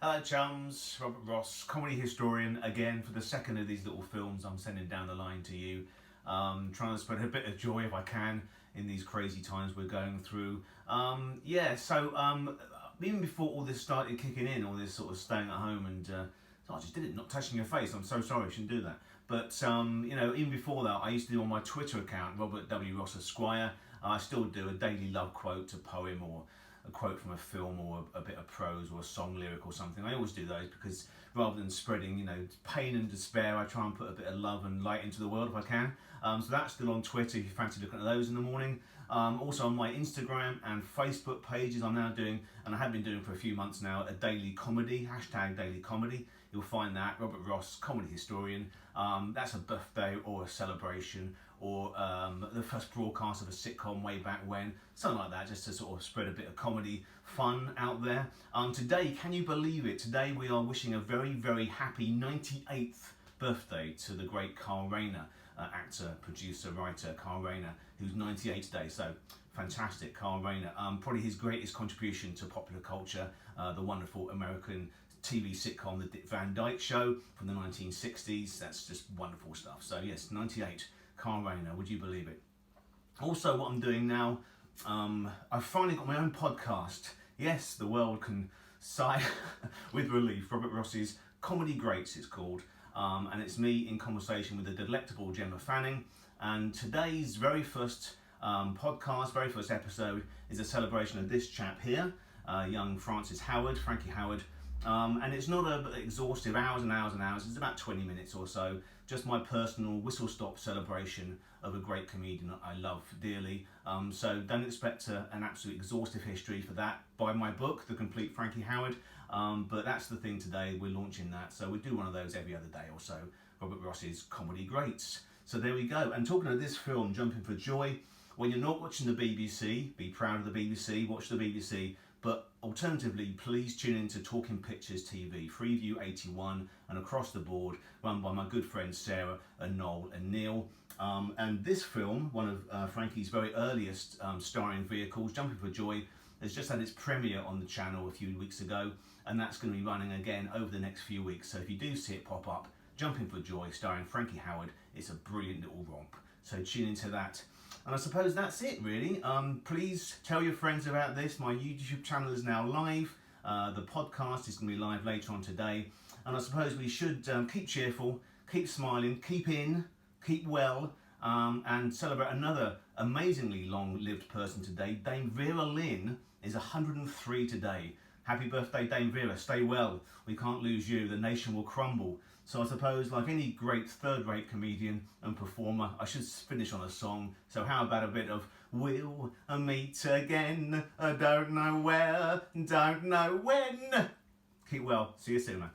Hello chums, Robert Ross, comedy historian, again for the second of these little films I'm sending down the line to you. Trying to spread a bit of joy if I can in these crazy times we're going through. Even before all this started kicking in, all this sort of staying at home and I just did it, not touching your face, I'm so sorry, I shouldn't do that. But even before that, I used to do on my Twitter account, Robert W. Ross Esquire, I still do a daily love quote, a poem or a quote from a film or a bit of prose or a song lyric or something. I always do those because rather than spreading, pain and despair, I try and put a bit of love and light into the world if I can. So that's still on Twitter if you fancy looking at those in the morning. Also on my Instagram and Facebook pages I'm now doing, and I have been doing for a few months now, a daily comedy, hashtag daily comedy. You'll find that, Robert Ross, comedy historian. That's a birthday or a celebration or the first broadcast of a sitcom way back when, something like that, just to sort of spread a bit of comedy fun out there. Today, can you believe it? Today we are wishing a very, very happy 98th birthday to the great Carl Reiner, actor, producer, writer, Carl Reiner, who's 98 today. So fantastic, Carl Reiner. Probably his greatest contribution to popular culture, the wonderful American TV sitcom, The Dick Van Dyke Show from the 1960s. That's just wonderful stuff. So yes, 98, Carl Reiner, would you believe it? Also, what I'm doing now, I've finally got my own podcast. Yes, the world can sigh with relief. Robert Ross's Comedy Greats, it's called. And it's me in conversation with the delectable Gemma Fanning. And today's very first podcast, very first episode, is a celebration of this chap here, young Frankie Howard. And it's not an exhaustive hours and hours and hours, it's about 20 minutes or so, just my personal whistle-stop celebration of a great comedian I love dearly. So don't expect an absolute exhaustive history for that by my book, The Complete Frankie Howard, but that's the thing today, we're launching that, so we do one of those every other day or so, Robert Ross's Comedy Greats. So there we go, and talking of this film, Jumping for Joy, when you're not watching the BBC, be proud of the BBC, watch the BBC, but alternatively, please tune in to Talking Pictures TV, Freeview 81 and across the board, run by my good friends Sarah and Noel and Neil. And this film, one of Frankie's very earliest starring vehicles, Jumping for Joy, has just had its premiere on the channel a few weeks ago, and that's going to be running again over the next few weeks. So if you do see it pop up, Jumping for Joy, starring Frankie Howard, it's a brilliant little romp. So tune into that. And I suppose that's it really. Please tell your friends about this. My YouTube channel is now live. The podcast is going to be live later on today. And I suppose we should keep cheerful, keep smiling, keep well, and celebrate another amazingly long-lived person today. Dame Vera Lynn is 103 today. Happy birthday, Dame Vera. Stay well. We can't lose you. The nation will crumble. So I suppose, like any great third-rate comedian and performer, I should finish on a song. So how about a bit of We'll meet again, don't know where, don't know when. Keep well. See you soon, man.